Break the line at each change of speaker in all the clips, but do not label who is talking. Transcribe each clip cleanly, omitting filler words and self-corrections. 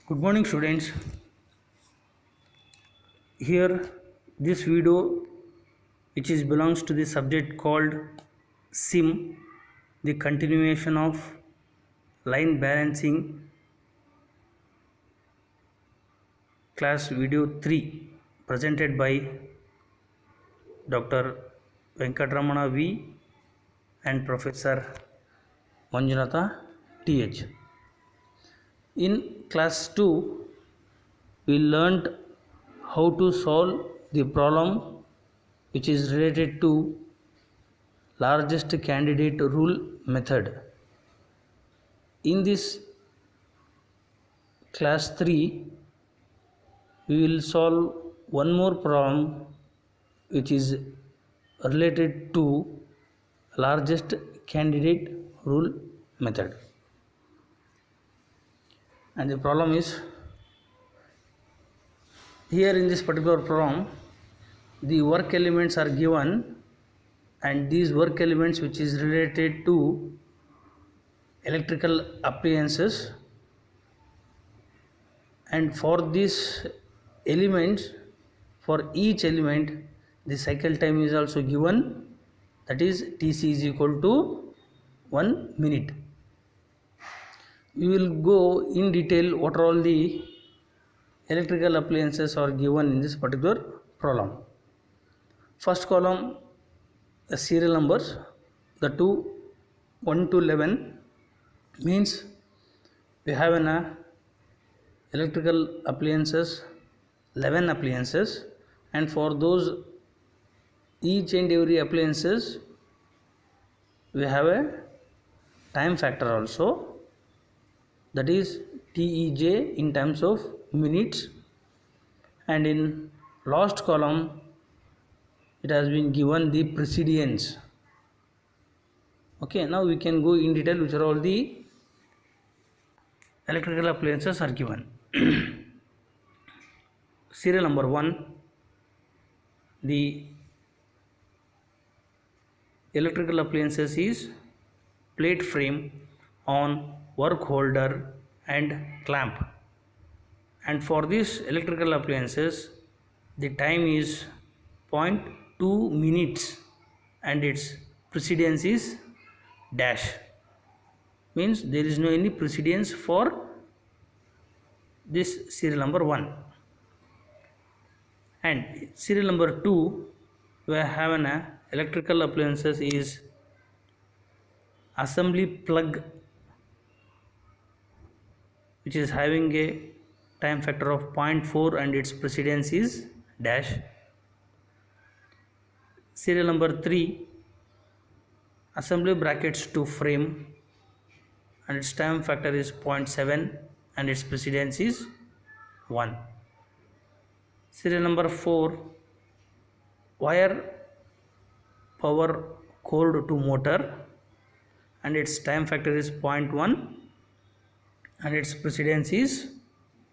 Good morning, students. Here, this video, which is belongs to the subject called SIM, the continuation of line balancing, class video 3, presented by Dr. Venkatramana V and Professor Manjunatha TH. In class 2, we learnt how to solve the problem which is related to largest candidate rule method. In this class 3, we will solve one more problem which is related to largest candidate rule method. And the problem is, here in this particular problem, the work elements are given, and these work elements which is related to electrical appliances, and for these elements, for each element the cycle time is also given, that is Tc is equal to 1 minute. We will go in detail what are all the electrical appliances are given in this particular problem. First column, the serial numbers, the 1 to 11 means we have an electrical appliances 11 appliances, and for those each and every appliances we have a time factor also, that is TEJ in terms of minutes. And in last column it has been given the precedence. Okay, now we can go in detail which are all the electrical appliances are given. Serial number 1, the electrical appliances is plate frame on work holder and clamp, and for this electrical appliances the time is 0.2 minutes and its precedence is dash, means there is no any precedence for this serial number 1. And serial number 2, we have an electrical appliances is assembly plug which is having a time factor of 0.4 and its precedence is dash. Serial number 3, assembly brackets to frame and its time factor is 0.7 and its precedence is 1. Serial number 4, wire power cord to motor and its time factor is 0.1 and its precedence is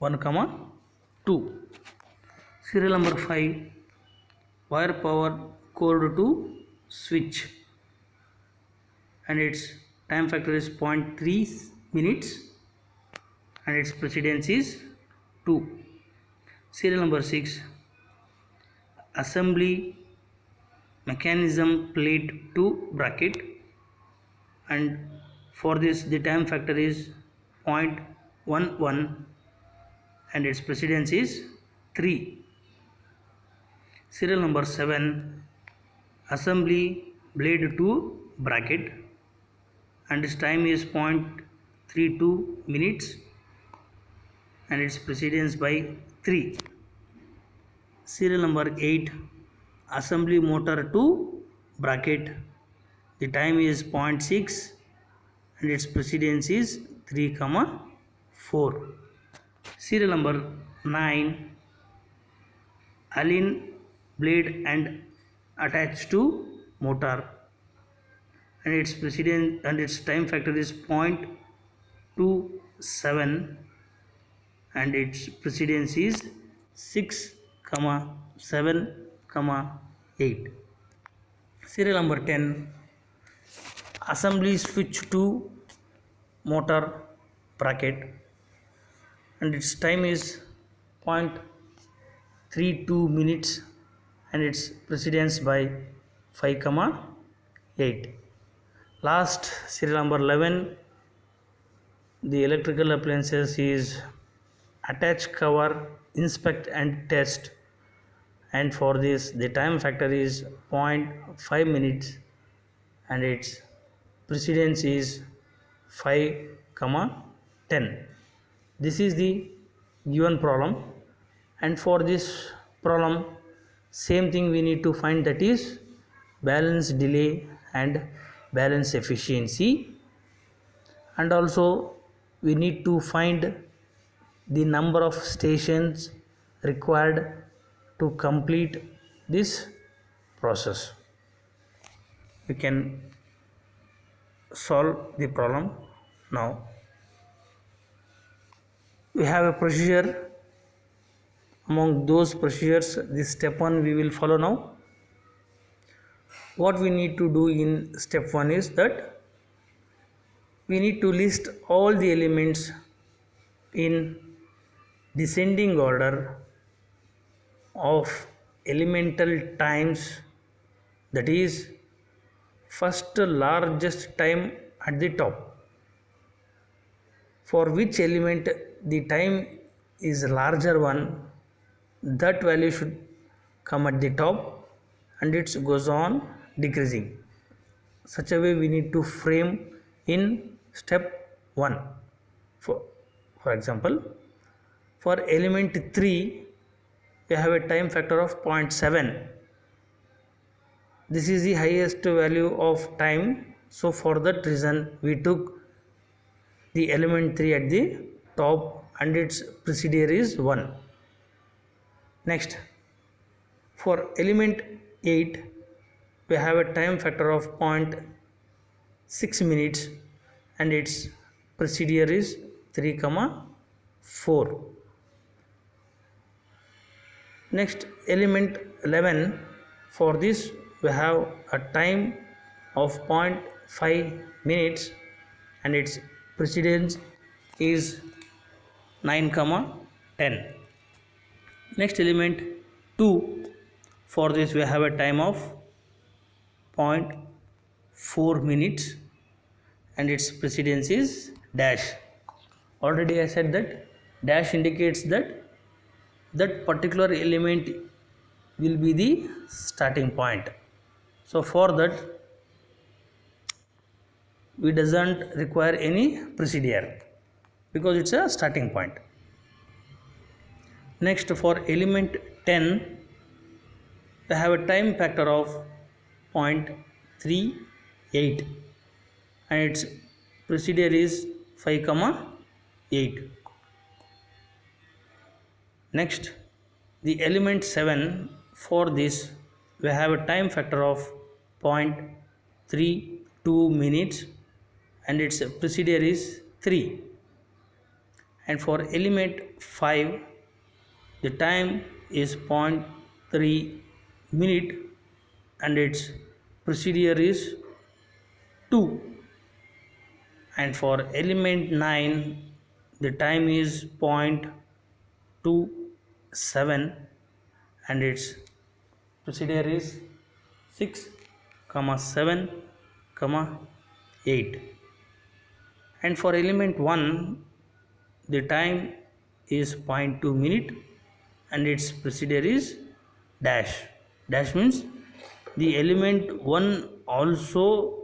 1,2. Serial number 5, wire power cord to switch and its time factor is 0.3 minutes and its precedence is 2. Serial number 6, assembly mechanism plate to bracket, and for this the time factor is 0.11 and its precedence is 3. Serial number 7, assembly blade to bracket and its time is 0.32 minutes and its precedence by 3. Serial number 8, assembly motor to bracket, the time is 0.6 and its precedence is 3,4. Serial number 9, Allen blade and attached to motor and its precedence and its time factor is 0.27 and its precedence is 6,7,8. Serial number 10, assembly switch to motor bracket and its time is 0.32 minutes, and its precedence by 5 comma 8. Last, serial number 11, the electrical appliances is attach, cover, inspect and test, and for this the time factor is 0.5 minutes, and its precedence is 5 comma 10. This is the given problem, and for this problem same thing we need to find, that is balance delay and balance efficiency, and also we need to find the number of stations required to complete this process. We can solve the problem now. We have a procedure. Among those procedures, this step 1 we will follow now. What we need to do in step 1 is that we need to list all the elements in descending order of elemental times, that is first largest time at the top. For which element the time is larger one, that value should come at the top, and it goes on decreasing. Such a way we need to frame in step 1. For example, for element 3 we have a time factor of 0.7. This is the highest value of time, so for that reason we took the element 3 at the top, and its procedure is 1. Next, for element 8 we have a time factor of 0.6 minutes, and its procedure is 3 comma 4. Next, element 11, for this we have a time of 0.5 minutes, and its precedence is 9 comma 10. Next, element 2, for this we have a time of 0.4 minutes, and its precedence is dash. Already I said that dash indicates that that particular element will be the starting point. So for that we doesn't require any procedure because it's a starting point. Next, for element 10 we have a time factor of 0.38, and its procedure is 5 comma 8. Next, the element 7, for this we have a time factor of 0.32 minutes, and its procedure is 3. And for element 5 the time is 0.3 minute, and its procedure is 2. And for element 9 the time is 0.27, and its procedure is 6 comma 7 comma 8. And for element 1 the time is 0.2 minute, and its procedure is dash. Dash means the element 1 also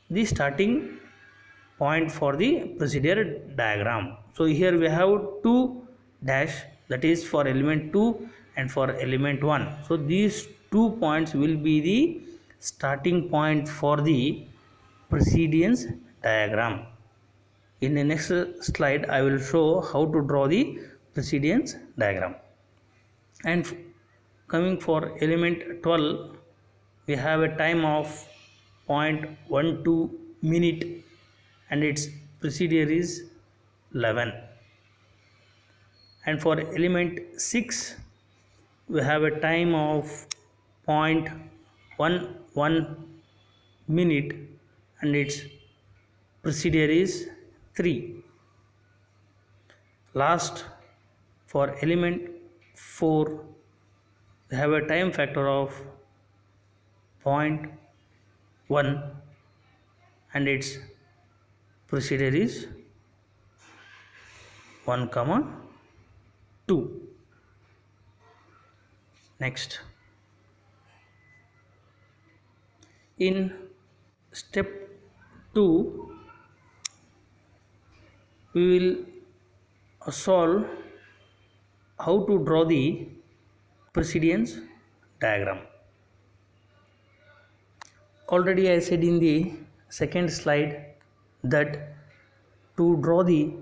the starting point for the procedure diagram. So here we have two dash, that is for element 2 and for element 1. So these 2 points will be the starting point for the precedence diagram. In the next slide I will show how to draw the precedence diagram. And coming for element 12 we have a time of 0.12 minute, and its procedure is 11. And for element 6 we have a time of 0.11 minute, and its procedure is 3. Last, for element 4 we have a time factor of 0.1 and its procedure is 1 comma 2. Next, in step 2 we will solve how to draw the precedence diagram. Already I said in the second slide that to draw the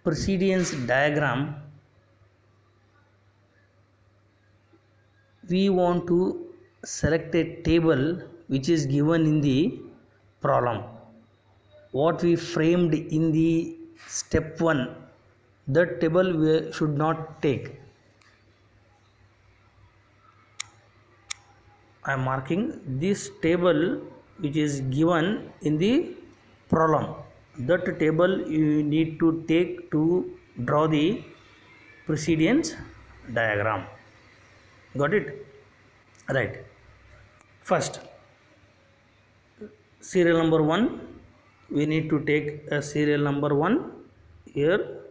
precedence diagram we want to select a table which is given in the problem. What we framed in the step 1, that table we should not take. I am marking this table which is given in the problem. That table you need to take to draw the precedence diagram. Got it? Right. First, serial number 1, we need to take a serial number 1 here,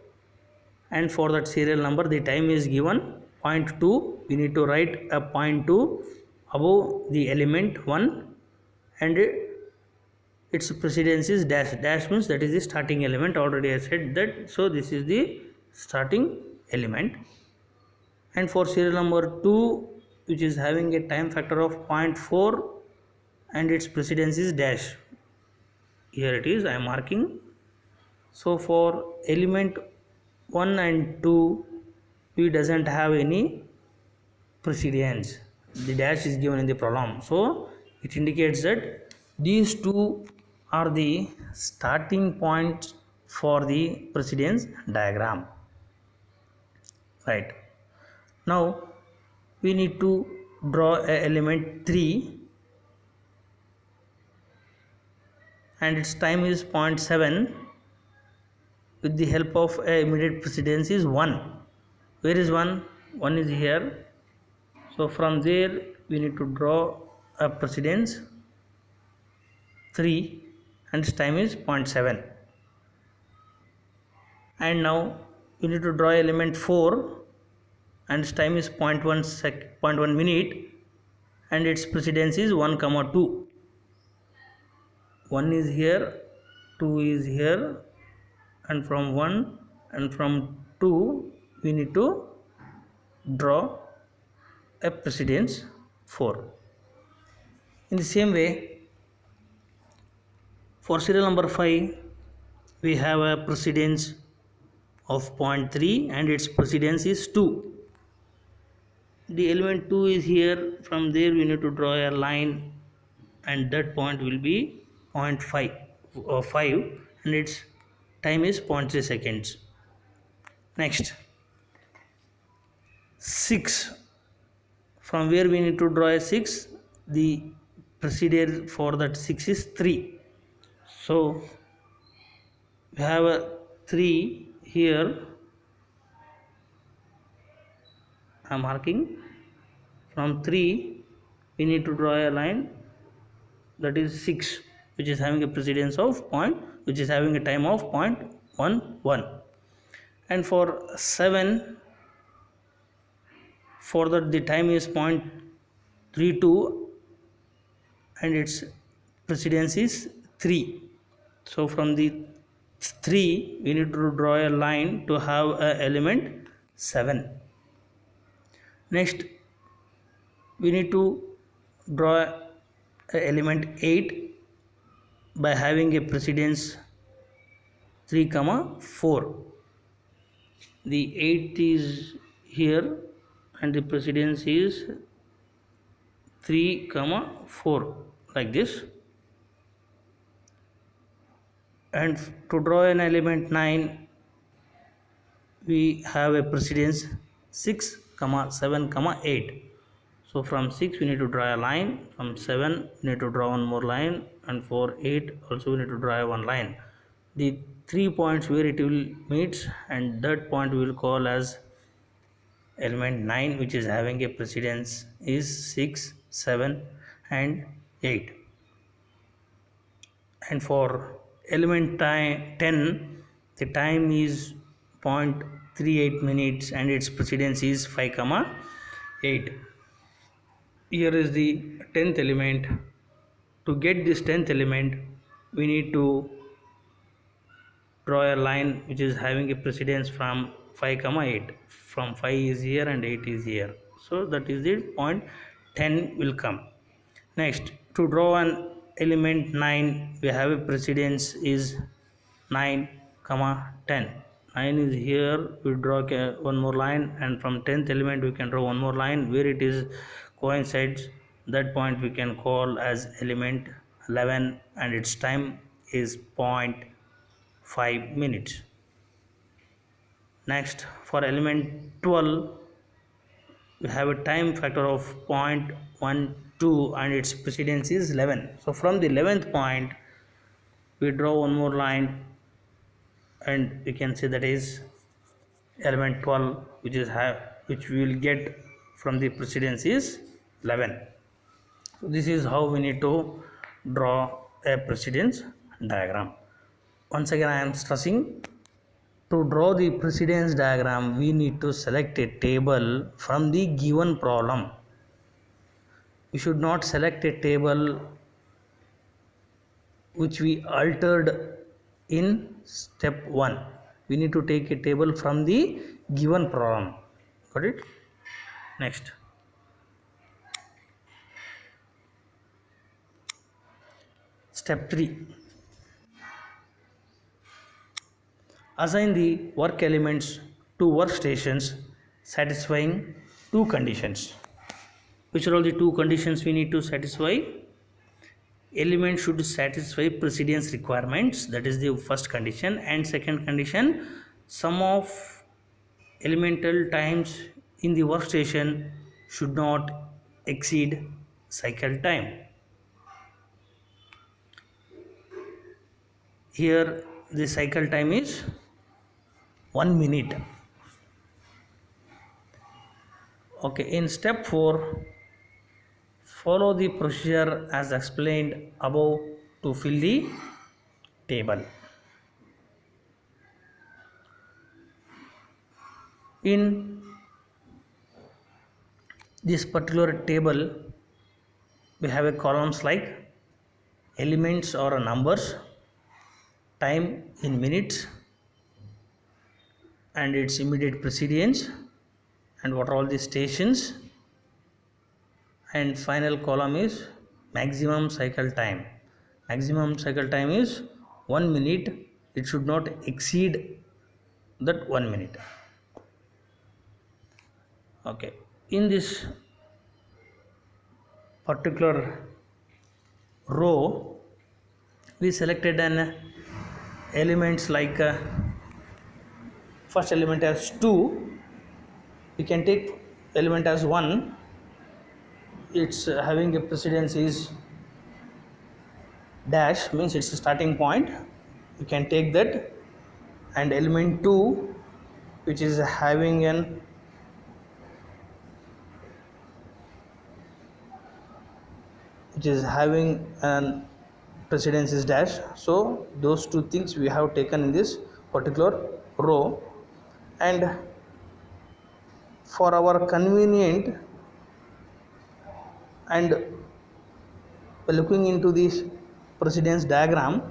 and for that serial number the time is given 0.2. we need to write a 0.2 above the element 1 and its precedence is dash. Dash means that is the starting element. Already I said that, so this is the starting element. And for serial number 2 which is having a time factor of 0.4 and its precedence is dash, here it is I am marking. So for element 1 and 2 we doesn't have any precedence, the dash is given in the problem, so it indicates that these two are the starting points for the precedence diagram. Right. Now we need to draw a element 3 and its time is 0.7 with the help of a immediate precedence is 1. Where is 1? 1 is here. So from there we need to draw a precedence 3 and its time is 0.7. And now we need to draw element 4 and its time is 0.1 minute and its precedence is 1 comma 2. 1 is here, 2 is here, and from 1 and from 2 we need to draw a precedence 4. In the same way, for serial number 5 we have a precedence of 0.3 and its precedence is 2. The element 2 is here, from there we need to draw a line and that point will be 0.5 or 5 and its time is 0.3 seconds. Next, 6, from where we need to draw a 6, the procedure for that 6 is 3. So we have a 3 here, I am marking. From 3 we need to draw a line that is 6 which is having a precedence of which is having a time of 0.11. And for 7, for that the time is 0.32 and its precedence is 3. So from the 3 we need to draw a line to have a element 7. Next, we need to draw a element 8 by having a precedence 3 comma 4. The 8 is here and the precedence is 3 comma 4, like this. And to draw an element 9 we have a precedence 6 comma 7 comma 8. So from 6 we need to draw a line, from 7 we need to draw one more line, and for 8 also we need to draw one line. The three points where it will meets, and that point we will call as element 9, which is having a precedence is 6, 7 and 8. And for element time 10, the time is 0.38 minutes and its precedence is 5 comma 8. Here is the 10th element. To get this 10th element, we need to draw a line which is having a precedence from 5 comma 8. From 5 is here and 8 is here, so that is the point 10 will come. Next, to draw an element 9, we have a precedence is 9 comma 10. 9 is here, we draw one more line, and from 10th element we can draw one more line where it is coincides. That point we can call as element 11 and its time is 0.5 minutes. Next, for element 12, we have a time factor of 0.12 and its precedence is 11. So from the 11th point we draw one more line, and we can say that is element 12, which we will get from the precedence is 11. So this is how we need to draw a precedence diagram. Once again I am stressing, to draw the precedence diagram we need to select a table from the given problem. We should not select a table which we altered in step 1. We need to take a table from the given problem. Got it? Next, step 3. Assign the work elements to workstations satisfying two conditions. Which are all the two conditions we need to satisfy? Element should satisfy precedence requirements, that is the first condition, and second condition, sum of elemental times in the workstation should not exceed cycle time. Here the cycle time is 1 minute. Okay, in step 4, follow the procedure as explained above to fill the table. In this particular table, we have a columns like elements or numbers, time in minutes, and its immediate precedence, and what are all the stations, and final column is maximum cycle time. Maximum cycle time is 1 minute. It should not exceed that 1 minute. Okay, in this particular row we selected an elements like first element as 2. We can take element as 1. It's having a precedence is dash, means it's a starting point. You can take that. And element 2, which is having an precedence is dash. So those two things we have taken in this particular row, and for our convenient and looking into this precedence diagram,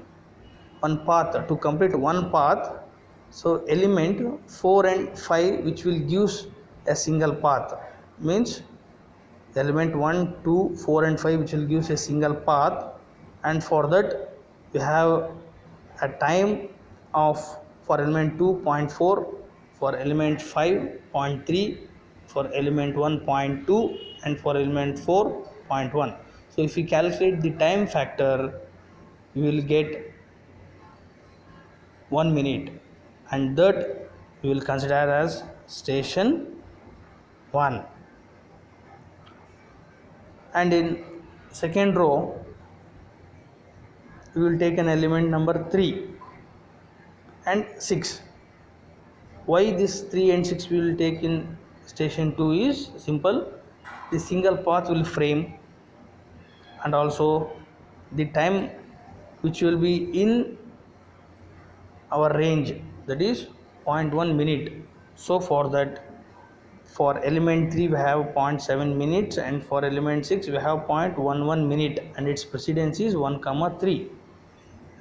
one path to complete one path, so element 4 and 5 which will give a single path, means element 1, 2, 4 and 5 which will give a single path, and for that we have a time of for element 2.4, for element 5.3, for element 1.2 and for element 4.1. So if we calculate the time factor, we will get 1 minute, and that we will consider as station 1. And in second row we will take an element number 3. and 6. Why this 3 and 6 we will take in station 2 is simple. The single path will frame, and also the time which will be in our range, that is 0.1 minute. So for that, for element 3 we have zero point 0.7 minutes, and for element 6 we have 0.11 minute, and its precedence is 1 comma 3,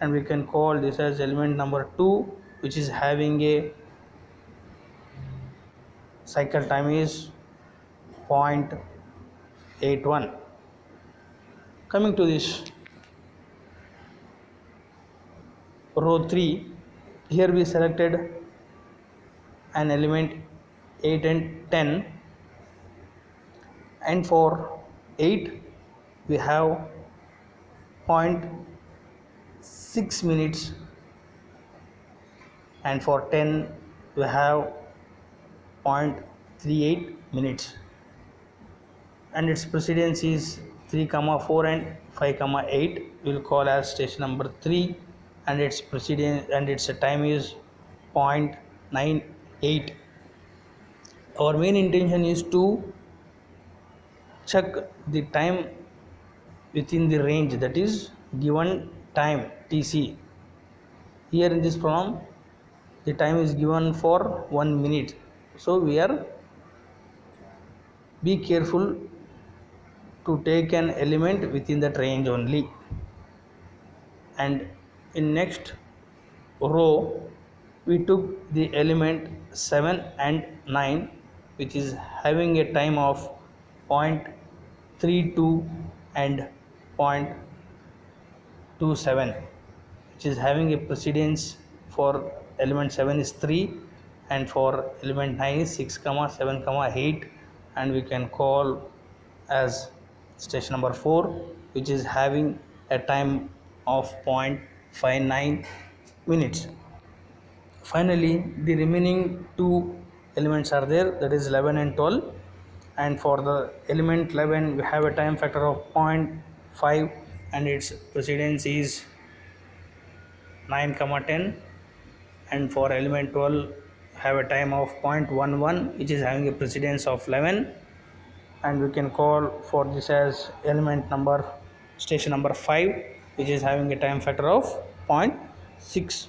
and we can call this as element number 2, which is having a cycle time is 0.81. Coming to this row 3, here we selected an element 8 and 10, and for 8 we have 0.6 minutes, and for 10 we have 0.38 minutes, and its precedence is 3 comma 4 and 5 comma 8. We will call as station number 3, and its precedence and its time is 0.98. Our main intention is to check the time within the range, that is given time TC. Here in this problem the time is given for 1 minute, so we are be careful to take an element within that range only. And in next row we took the element 7 and 9, which is having a time of 0.32 and 0.27, which is having a precedence. For element 7 is 3, and for element 9 is 6 comma 7 comma 8, and we can call as station number 4, which is having a time of 0.59 minutes. Finally, the remaining two elements are there, that is 11 and 12, and for the element 11 we have a time factor of 0.5, and its precedence is 9 comma 10, and for element 12 have a time of 0.11, which is having a precedence of 11, and we can call for this as element number station number 5, which is having a time factor of 0.62.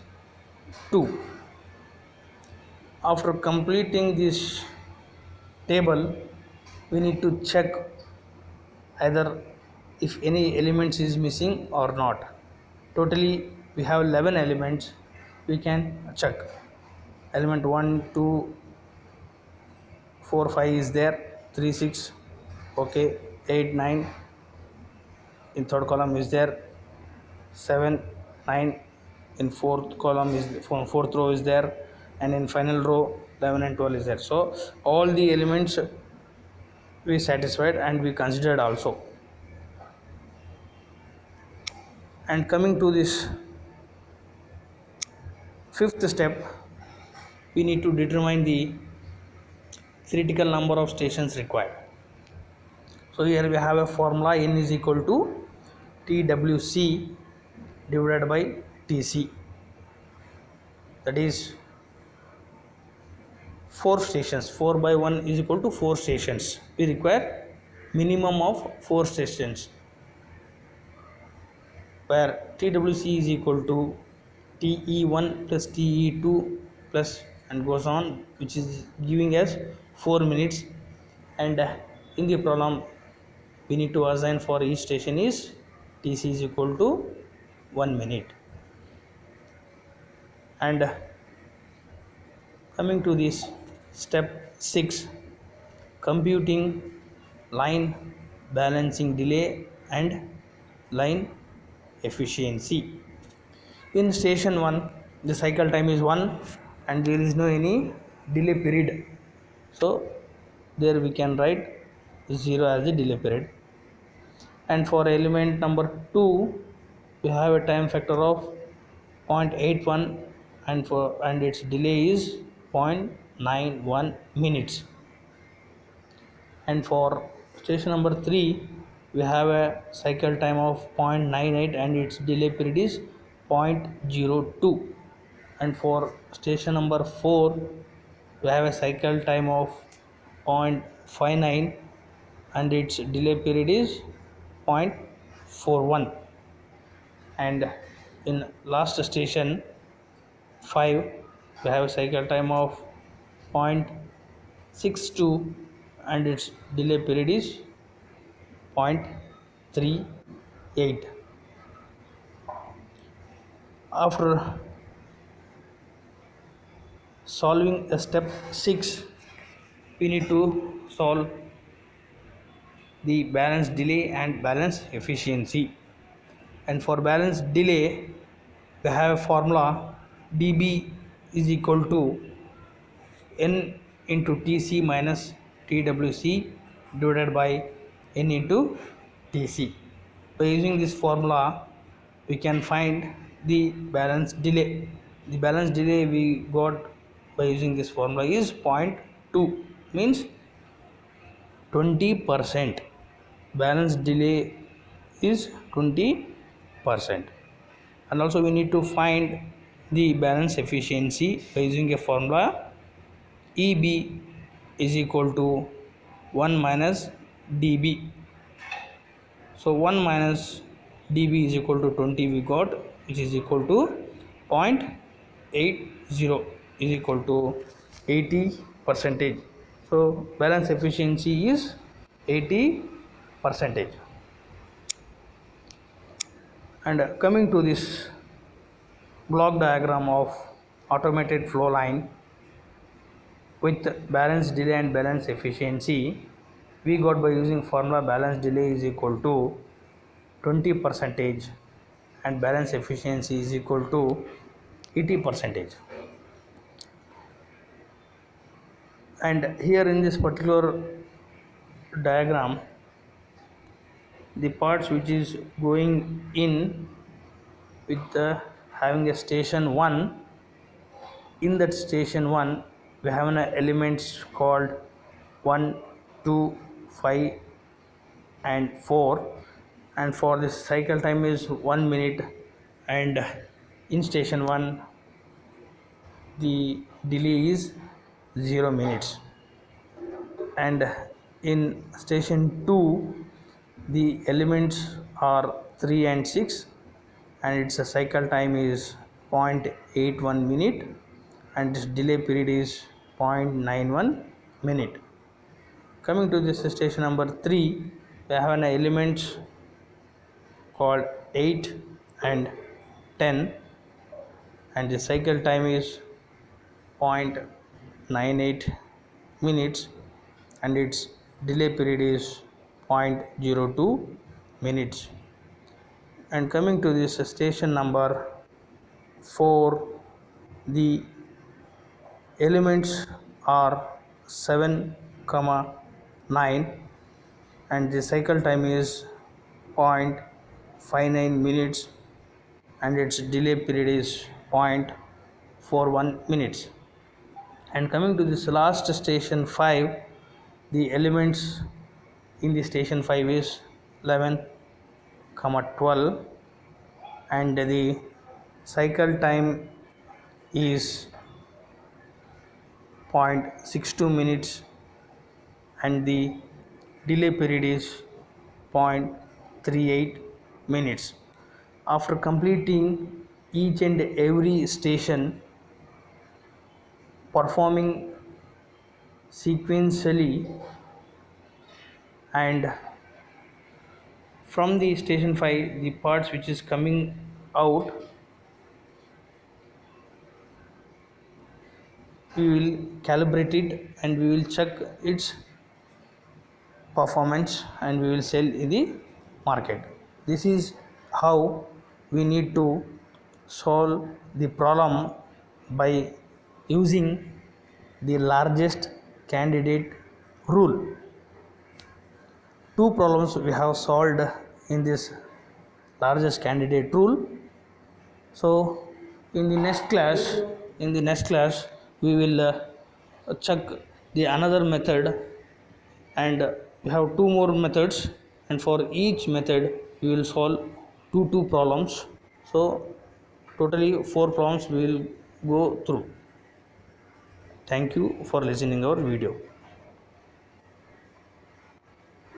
After completing this table, we need to check either if any elements is missing or not. Totally we have 11 elements. We can check element 1 2 4 5 is there, 3 6, okay, 8 9 in third column is there, 7 9 in fourth column is fourth row is there, and in final row 11 and 12 is there. So all the elements we satisfied and we considered also. And coming to this fifth step, we need to determine the theoretical number of stations required. So here we have a formula, n is equal to TWC divided by TC, that is 4 stations. 4 by 1 is equal to 4 stations. We require minimum of 4 stations, where TWC is equal to TE1 plus TE2 plus and goes on, which is giving us 4 minutes, and in the problem we need to assign for each station is TC is equal to 1 minute. And coming to this step 6, computing line balancing delay and line efficiency. In station 1 the cycle time is 1 and there is no any delay period, so there we can write 0 as the delay period. And for element number 2 we have a time factor of 0.81, and its delay is 0.91 minutes. And for station number 3 we have a cycle time of 0.98 and its delay period is 0.02. and for station number 4 we have a cycle time of 0.59 and its delay period is 0.41, and in last station 5 we have a cycle time of 0.62 and its delay period is 0.38. After solving a step 6, we need to solve the balance delay and balance efficiency. And for balance delay we have a formula dB is equal to n into Tc minus Twc divided by n into Tc. By using this formula we can find the balance delay. The balance delay we got by using this formula is 0.2, means 20%. Balance delay is 20%. And also we need to find the balance efficiency by using a formula Eb is equal to 1 minus dB. So 1 minus dB is equal to 20 we got, which is equal to 0.80 is equal to 80%. So balance efficiency is 80%. And coming to this block diagram of automated flow line with balance delay and balance efficiency, we got by using formula balance delay is equal to 20% and balance efficiency is equal to 80%. And here in this particular diagram, the parts which is going in with having a station 1, in that station 1 we have an elements called 1, 2, 5 and 4, and for this cycle time is 1 minute, and in station 1 the delay is 0 minutes, and in station 2 the elements are 3 and 6 and its cycle time is 0.81 minute and its delay period is 0.91 minute. Coming to this station number 3, we have an elements called 8 and 10 and the cycle time is 0.98 minutes and its delay period is 0.02 minutes. And coming to this station number 4, the elements are 7, 9 and the cycle time is 0.59 minutes and its delay period is 0.41 minutes. And coming to this last station 5, the elements in the station 5 is 11, 12 and the cycle time is 0.62 minutes and the delay period is 0.38 minutes. After completing each and every station, performing sequentially, and from the station 5 the parts which is coming out, we will calibrate it and we will check its performance and we will sell in the market. This is how we need to solve the problem by using the largest candidate rule. Two problems we have solved in this largest candidate rule. So in the next class we will check the another method, and we have two more methods, and for each method we will solve two problems. So totally 4 problems we will go through. Thank you for listening our video.